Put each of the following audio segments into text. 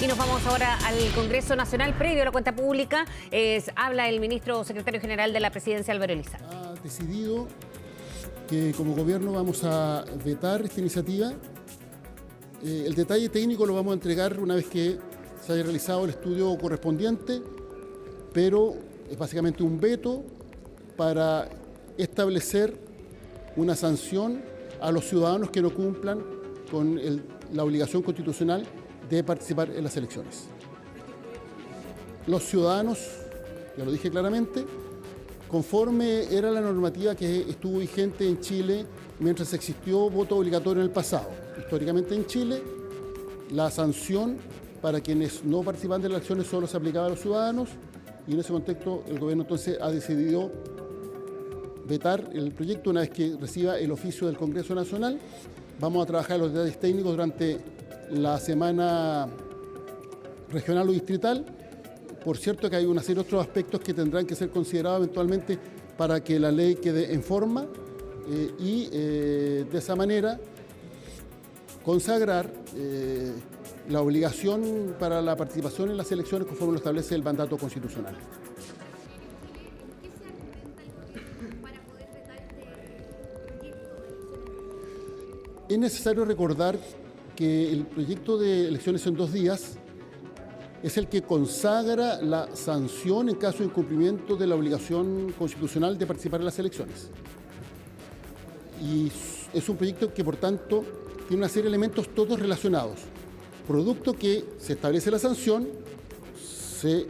Y nos vamos ahora al Congreso Nacional. Previo a la cuenta pública, habla el ministro secretario general de la Presidencia, Álvaro Elizalde. Ha decidido que como gobierno vamos a vetar esta iniciativa. El detalle técnico lo vamos a entregar una vez que se haya realizado el estudio correspondiente, pero es básicamente un veto para establecer una sanción a los ciudadanos que no cumplan con la obligación constitucional de participar en las elecciones. Los ciudadanos, ya lo dije claramente, conforme era la normativa que estuvo vigente en Chile mientras existió voto obligatorio en el pasado. Históricamente en Chile, la sanción para quienes no participan de las elecciones solo se aplicaba a los ciudadanos, y en ese contexto el gobierno entonces ha decidido vetar el proyecto una vez que reciba el oficio del Congreso Nacional. Vamos a trabajar los detalles técnicos durante la semana regional o distrital. Por cierto que hay una serie de otros aspectos que tendrán que ser considerados eventualmente para que la ley quede en forma y de esa manera consagrar la obligación para la participación en las elecciones conforme lo establece el mandato constitucional. Es necesario recordar que el proyecto de elecciones en 2 días es el que consagra la sanción en caso de incumplimiento de la obligación constitucional de participar en las elecciones. Y es un proyecto que, por tanto, tiene una serie de elementos todos relacionados. Producto que se establece la sanción, se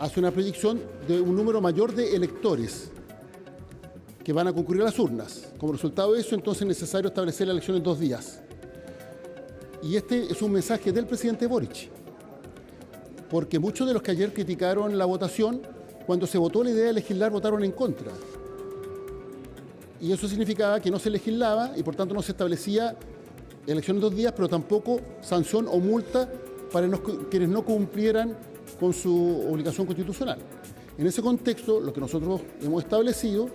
hace una predicción de un número mayor de electores que van a concurrir a las urnas. Como resultado de eso, entonces es necesario establecer la elección en 2 días. Y este es un mensaje del presidente Boric, porque muchos de los que ayer criticaron la votación, cuando se votó la idea de legislar, votaron en contra. Y eso significaba que no se legislaba y por tanto no se establecía elección en 2 días, pero tampoco sanción o multa para quienes no cumplieran con su obligación constitucional. En ese contexto, lo que nosotros hemos establecido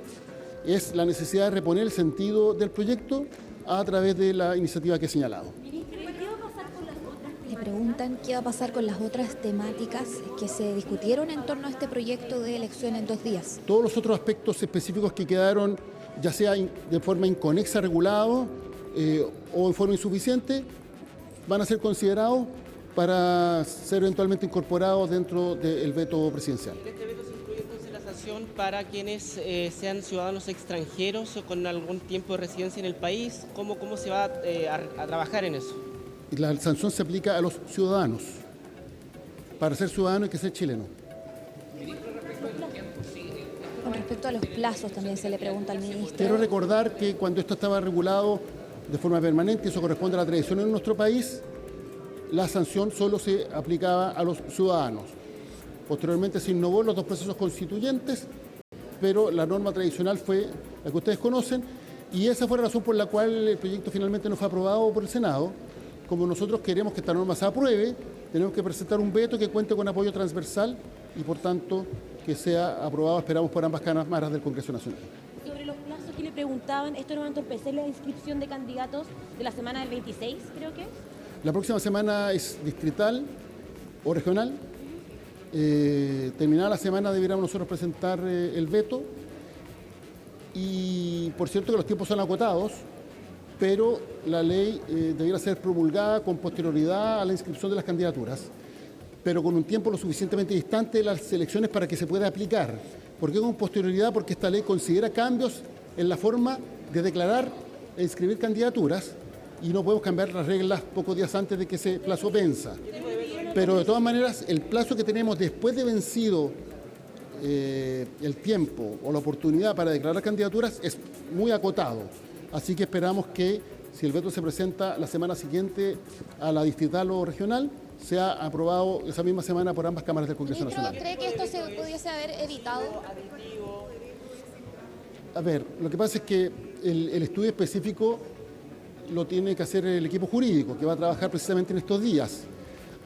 es la necesidad de reponer el sentido del proyecto a través de la iniciativa que he señalado. Le preguntan qué va a pasar con las otras temáticas que se discutieron en torno a este proyecto de elección en 2 días. Todos los otros aspectos específicos que quedaron, ya sea de forma inconexa regulados o en forma insuficiente, van a ser considerados para ser eventualmente incorporados dentro del veto presidencial. En este veto se incluye entonces la sanción para quienes sean ciudadanos extranjeros o con algún tiempo de residencia en el país. ¿Cómo se va a trabajar en eso? La sanción se aplica a los ciudadanos. Para ser ciudadano hay que ser chileno. Con respecto a los plazos también se le pregunta al ministro. Quiero recordar que cuando esto estaba regulado de forma permanente, eso corresponde a la tradición en nuestro país, la sanción solo se aplicaba a los ciudadanos. Posteriormente se innovó los 2 procesos constituyentes, pero la norma tradicional fue la que ustedes conocen, y esa fue la razón por la cual el proyecto finalmente no fue aprobado por el Senado. Como nosotros queremos que esta norma se apruebe, tenemos que presentar un veto que cuente con apoyo transversal y, por tanto, que sea aprobado, esperamos, por ambas cámaras del Congreso Nacional. Sobre los plazos que le preguntaban, ¿esto no va a entorpecer la inscripción de candidatos de la semana del 26, creo que es? La próxima semana es distrital o regional. Terminada la semana debiéramos nosotros presentar el veto. Y por cierto que los tiempos son acotados, pero la ley debiera ser promulgada con posterioridad a la inscripción de las candidaturas, pero con un tiempo lo suficientemente distante de las elecciones para que se pueda aplicar. ¿Por qué con posterioridad? Porque esta ley considera cambios en la forma de declarar e inscribir candidaturas y no podemos cambiar las reglas pocos días antes de que ese plazo venza. Pero de todas maneras, el plazo que tenemos después de vencido el tiempo o la oportunidad para declarar candidaturas es muy acotado. Así que esperamos que, si el veto se presenta la semana siguiente a la distrital o regional, sea aprobado esa misma semana por ambas cámaras del Congreso Nacional. ¿Cree que esto se pudiese haber evitado? A ver, lo que pasa es que el estudio específico lo tiene que hacer el equipo jurídico, que va a trabajar precisamente en estos días.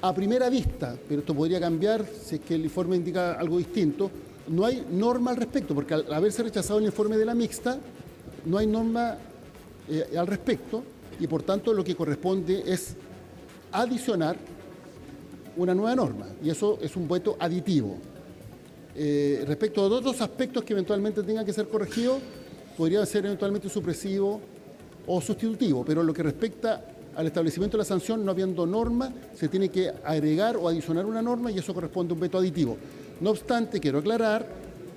A primera vista, pero esto podría cambiar si es que el informe indica algo distinto, no hay norma al respecto, porque al haberse rechazado el informe de la mixta, no hay norma al respecto, y por tanto lo que corresponde es adicionar una nueva norma, y eso es un veto aditivo. Respecto a otros aspectos que eventualmente tengan que ser corregidos, podría ser eventualmente supresivo o sustitutivo, pero en lo que respecta al establecimiento de la sanción, no habiendo norma, se tiene que agregar o adicionar una norma y eso corresponde a un veto aditivo. No obstante, quiero aclarar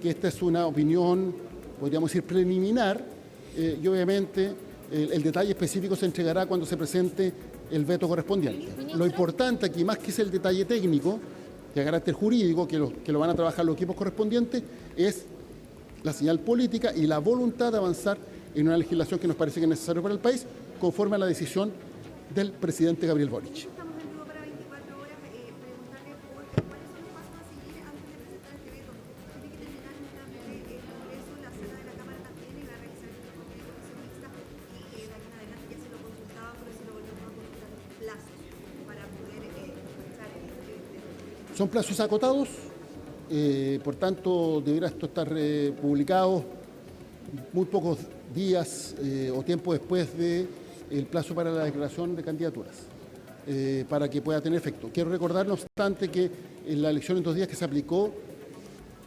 que esta es una opinión, podríamos decir, preliminar, y obviamente el detalle específico se entregará cuando se presente el veto correspondiente. Lo importante aquí, más que es el detalle técnico, de carácter jurídico, que lo van a trabajar los equipos correspondientes, es la señal política y la voluntad de avanzar en una legislación que nos parece que es necesaria para el país, conforme a la decisión del presidente Gabriel Boric. Estamos en vivo para 24 horas. Preguntarle por cuáles son los pasos a seguir antes de presentar este veto. Tiene que terminar el trámite el Congreso, la sala de la Cámara también, y va a realizar este informe de comisión mixta. Y de aquí en adelante ya se lo consultaba, pero se lo volvemos a consultar los plazos para poder aprovechar el veto. Son plazos acotados, por tanto, deberá esto estar publicado muy pocos días o tiempo después del plazo para la declaración de candidaturas, para que pueda tener efecto. Quiero recordar, no obstante, que en la elección en 2 días que se aplicó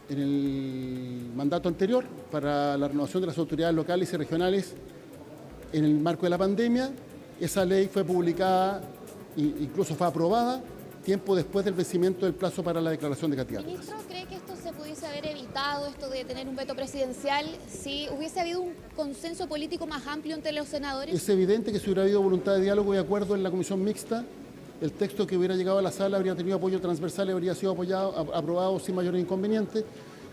en el mandato anterior para la renovación de las autoridades locales y regionales en el marco de la pandemia, esa ley fue publicada, incluso fue aprobada, tiempo después del vencimiento del plazo para la declaración de candidaturas. Ministro, ¿cree que esto se pudiese haber evitado, esto de tener un veto presidencial, si hubiese habido un consenso político más amplio entre los senadores? Es evidente que si hubiera habido voluntad de diálogo y acuerdo en la comisión mixta, el texto que hubiera llegado a la sala habría tenido apoyo transversal y habría sido aprobado sin mayores inconvenientes.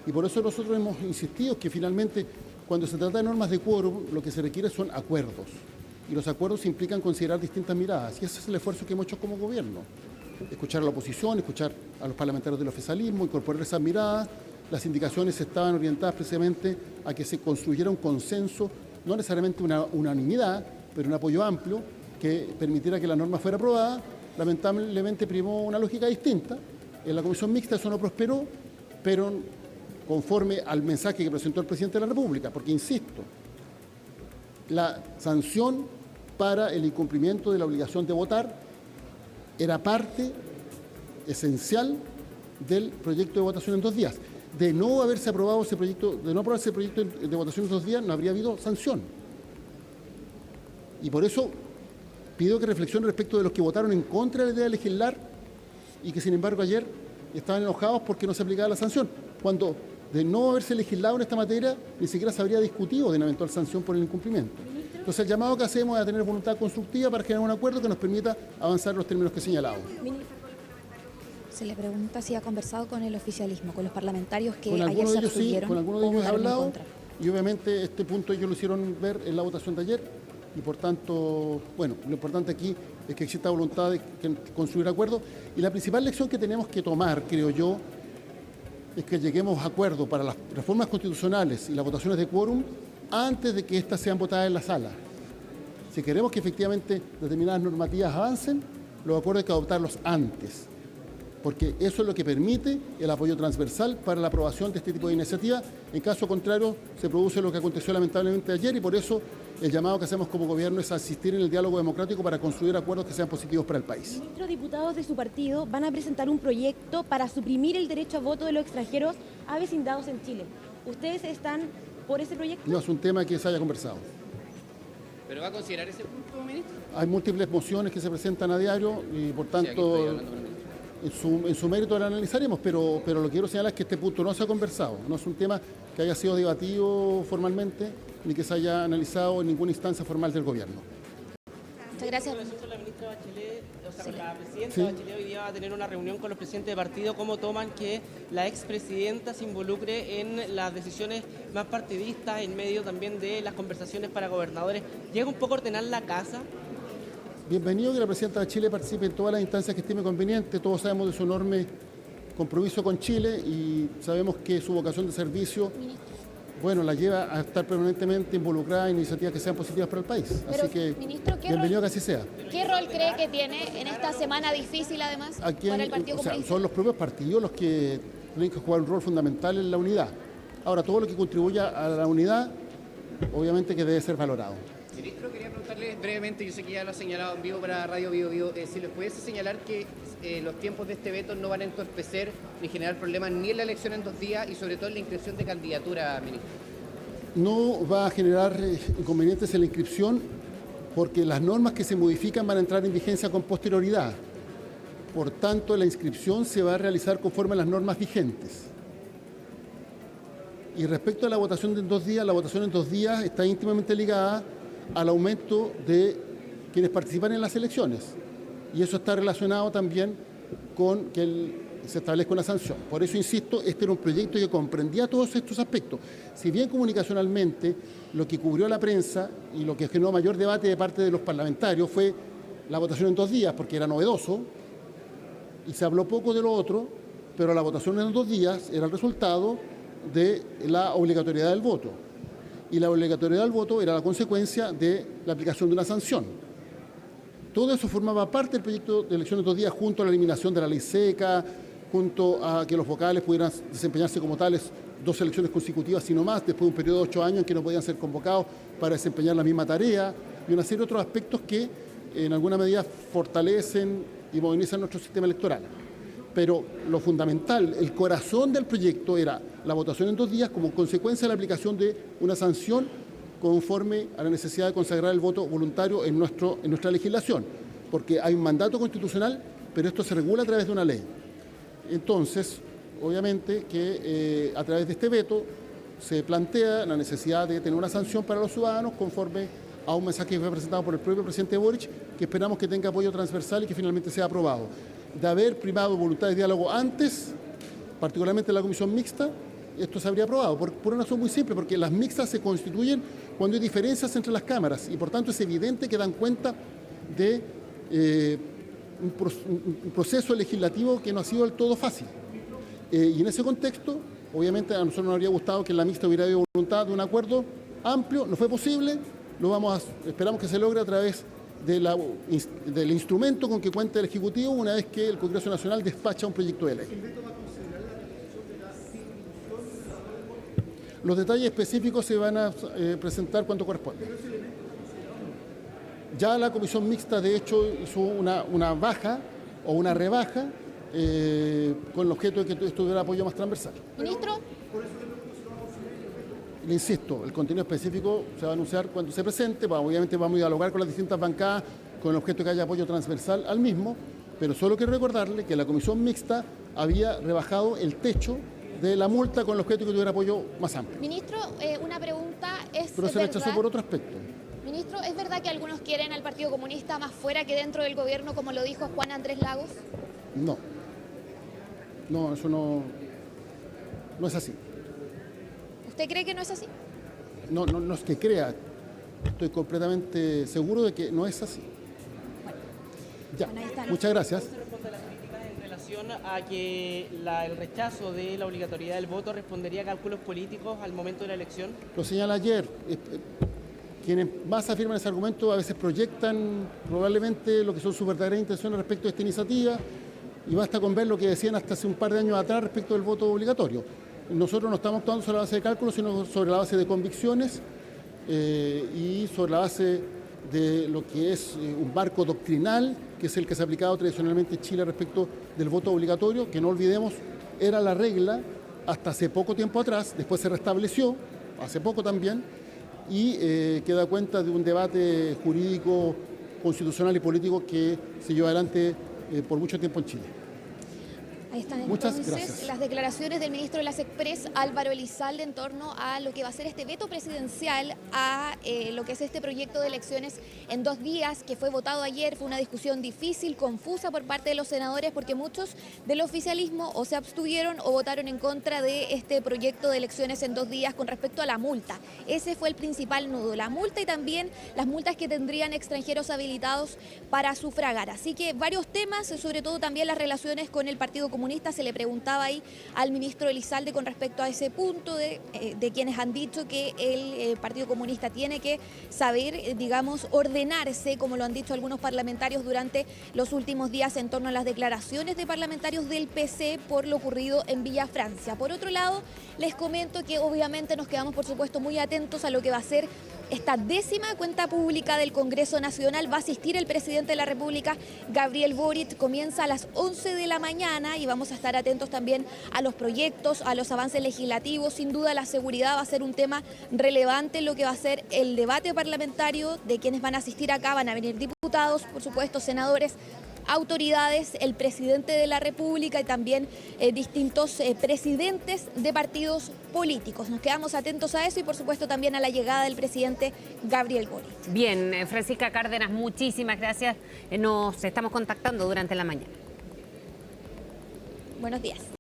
Y por eso nosotros hemos insistido que finalmente, cuando se trata de normas de quórum, lo que se requiere son acuerdos. Y los acuerdos implican considerar distintas miradas. Y ese es el esfuerzo que hemos hecho como gobierno. Escuchar a la oposición, escuchar a los parlamentarios del oficialismo, incorporar esas miradas. Las indicaciones estaban orientadas precisamente a que se construyera un consenso, no necesariamente una unanimidad, pero un apoyo amplio que permitiera que la norma fuera aprobada. Lamentablemente primó una lógica distinta. En la comisión mixta eso no prosperó, pero conforme al mensaje que presentó el presidente de la República, porque insisto, la sanción para el incumplimiento de la obligación de votar era parte esencial del proyecto de votación en 2 días. De no haberse aprobado ese proyecto, de no aprobarse el proyecto de votación en 2 días, no habría habido sanción. Y por eso pido que reflexione respecto de los que votaron en contra de la idea de legislar y que sin embargo ayer estaban enojados porque no se aplicaba la sanción, cuando de no haberse legislado en esta materia ni siquiera se habría discutido de una eventual sanción por el incumplimiento. Entonces el llamado que hacemos es a tener voluntad constructiva para generar un acuerdo que nos permita avanzar en los términos que he señalado. Se le pregunta si ha conversado con el oficialismo, con los parlamentarios que con ayer algunos se de ellos sí, abstuvieron. con algunos de ellos he votaron en hablado contra. y obviamente este punto ellos lo hicieron ver en la votación de ayer y por tanto, bueno, lo importante aquí es que exista voluntad de construir acuerdos y la principal lección que tenemos que tomar, creo yo, es que lleguemos a acuerdo para las reformas constitucionales y las votaciones de quórum antes de que éstas sean votadas en la sala. Si queremos que efectivamente determinadas normativas avancen, los acuerdos hay que adoptarlos antes, porque eso es lo que permite el apoyo transversal para la aprobación de este tipo de iniciativas. En caso contrario, se produce lo que aconteció lamentablemente ayer y por eso el llamado que hacemos como gobierno es asistir en el diálogo democrático para construir acuerdos que sean positivos para el país. Ministro, diputados de su partido van a presentar un proyecto para suprimir el derecho a voto de los extranjeros a vecindados en Chile. ¿Ustedes están por ese proyecto? No es un tema que se haya conversado. ¿Pero va a considerar ese punto, ministro? Hay múltiples mociones que se presentan a diario y por Sí, aquí tanto estoy hablando con el ministro. en su mérito lo analizaremos, pero lo que quiero señalar es que este punto no se ha conversado, no es un tema que haya sido debatido formalmente ni que se haya analizado en ninguna instancia formal del gobierno. Muchas gracias. En relación con la ministra Bachelet, o sea, con la presidenta Sí. Bachelet hoy día va a tener una reunión con los presidentes de partido. ¿Cómo toman que la expresidenta se involucre en las decisiones más partidistas en medio también de las conversaciones para gobernadores? ¿Llega un poco a ordenar la casa? Bienvenido que la presidenta de Chile participe en todas las instancias que estime conveniente. Todos sabemos de su enorme compromiso con Chile y sabemos que su vocación de servicio, bueno, la lleva a estar permanentemente involucrada en iniciativas que sean positivas para el país. Pero, así que ministro, ¿qué bienvenido rol- que así sea. ¿Qué rol cree que tiene en esta semana difícil, además, ¿A quién? para el Partido O sea, Comunista? son los propios partidos los que tienen que jugar un rol fundamental en la unidad. Ahora, todo lo que contribuya a la unidad, obviamente que debe ser valorado. Ministro, quería preguntarle brevemente, yo sé que ya lo ha señalado en vivo para Radio Bio Bio, si les pudiese señalar que los tiempos de este veto no van a entorpecer ni generar problemas ni en la elección en 2 días y sobre todo en la inscripción de candidatura, ministro. No va a generar inconvenientes en la inscripción porque las normas que se modifican van a entrar en vigencia con posterioridad. Por tanto, la inscripción se va a realizar conforme a las normas vigentes. Y respecto a la votación en 2 días, la votación en 2 días está íntimamente ligada al aumento de quienes participan en las elecciones. Y eso está relacionado también con que se establezca una sanción. Por eso, insisto, este era un proyecto que comprendía todos estos aspectos. Si bien comunicacionalmente lo que cubrió la prensa y lo que generó mayor debate de parte de los parlamentarios fue la votación en 2 días, porque era novedoso, y se habló poco de lo otro, pero la votación en 2 días era el resultado de la obligatoriedad del voto. Y la obligatoriedad del voto era la consecuencia de la aplicación de una sanción. Todo eso formaba parte del proyecto de elecciones de 2 días, junto a la eliminación de la ley seca, junto a que los vocales pudieran desempeñarse como tales 2 elecciones consecutivas, sino más, después de un periodo de 8 años en que no podían ser convocados para desempeñar la misma tarea, y una serie de otros aspectos que en alguna medida fortalecen y modernizan nuestro sistema electoral. Pero lo fundamental, el corazón del proyecto era la votación en 2 días como consecuencia de la aplicación de una sanción conforme a la necesidad de consagrar el voto voluntario en nuestra legislación, porque hay un mandato constitucional, pero esto se regula a través de una ley. Entonces, obviamente que a través de este veto se plantea la necesidad de tener una sanción para los ciudadanos conforme a un mensaje que fue presentado por el propio presidente Boric, que esperamos que tenga apoyo transversal y que finalmente sea aprobado. De haber primado voluntad de diálogo antes, particularmente en la comisión mixta, esto se habría aprobado, por una razón muy simple, porque las mixtas se constituyen cuando hay diferencias entre las cámaras y por tanto es evidente que dan cuenta de un proceso legislativo que no ha sido del todo fácil. Y en ese contexto, obviamente a nosotros nos habría gustado que en la mixta hubiera habido voluntad de un acuerdo amplio, no fue posible, esperamos que se logre a través del instrumento con que cuenta el Ejecutivo una vez que el Congreso Nacional despacha un proyecto de ley. Los detalles específicos se van a presentar cuando corresponda. Ya la comisión mixta, de hecho, hizo una baja o una rebaja con el objeto de que esto tuviera apoyo más transversal. Ministro. Le insisto, el contenido específico se va a anunciar cuando se presente. Obviamente vamos a dialogar con las distintas bancadas con el objeto de que haya apoyo transversal al mismo, pero solo quiero recordarle que la comisión mixta había rebajado el techo de la multa con el objeto de que tuviera apoyo más amplio. Ministro, una pregunta es... Pero se rechazó por otro aspecto. Ministro, ¿es verdad que algunos quieren al Partido Comunista más fuera que dentro del gobierno, como lo dijo Juan Andrés Lagos? No. No, eso no es así. ¿Usted cree que no es así? No es que crea. Estoy completamente seguro de que no es así. Ya, muchas gracias. ¿Cómo se responde a las críticas en relación a que el rechazo de la obligatoriedad del voto respondería a cálculos políticos al momento de la elección? Lo señala ayer. Quienes más afirman ese argumento a veces proyectan probablemente lo que son sus verdaderas intenciones respecto a esta iniciativa, y basta con ver lo que decían hasta hace un par de años atrás respecto del voto obligatorio. Nosotros no estamos actuando sobre la base de cálculos, sino sobre la base de convicciones y sobre la base de lo que es un marco doctrinal, que es el que se ha aplicado tradicionalmente en Chile respecto del voto obligatorio, que no olvidemos era la regla hasta hace poco tiempo atrás, después se restableció, hace poco también, y que da cuenta de un debate jurídico, constitucional y político que se llevó adelante por mucho tiempo en Chile. Ahí están Muchas entonces gracias. las declaraciones del ministro de las Express, Álvaro Elizalde, en torno a lo que va a ser este veto presidencial a lo que es este proyecto de elecciones en 2 días, que fue votado ayer. Fue una discusión difícil, confusa por parte de los senadores, porque muchos del oficialismo o se abstuvieron o votaron en contra de este proyecto de elecciones en 2 días con respecto a la multa. Ese fue el principal nudo, la multa y también las multas que tendrían extranjeros habilitados para sufragar. Así que varios temas, sobre todo también las relaciones con el Partido Comunista. Se le preguntaba ahí al ministro Elizalde con respecto a ese punto de quienes han dicho que el Partido Comunista tiene que saber, digamos, ordenarse, como lo han dicho algunos parlamentarios durante los últimos días en torno a las declaraciones de parlamentarios del PC por lo ocurrido en Villa Francia. Por otro lado, les comento que obviamente nos quedamos, por supuesto, muy atentos a lo que va a ser esta 10ª cuenta pública del Congreso Nacional. Va a asistir el presidente de la República, Gabriel Boric. Comienza a las 11 de la mañana y vamos a estar atentos también a los proyectos, a los avances legislativos. Sin duda la seguridad va a ser un tema relevante en lo que va a ser el debate parlamentario de quienes van a asistir acá. Van a venir diputados, por supuesto, senadores, autoridades, el presidente de la República y también distintos presidentes de partidos políticos. Nos quedamos atentos a eso y por supuesto también a la llegada del presidente Gabriel Boric. Bien, Francisca Cárdenas, muchísimas gracias. Nos estamos contactando durante la mañana. Buenos días.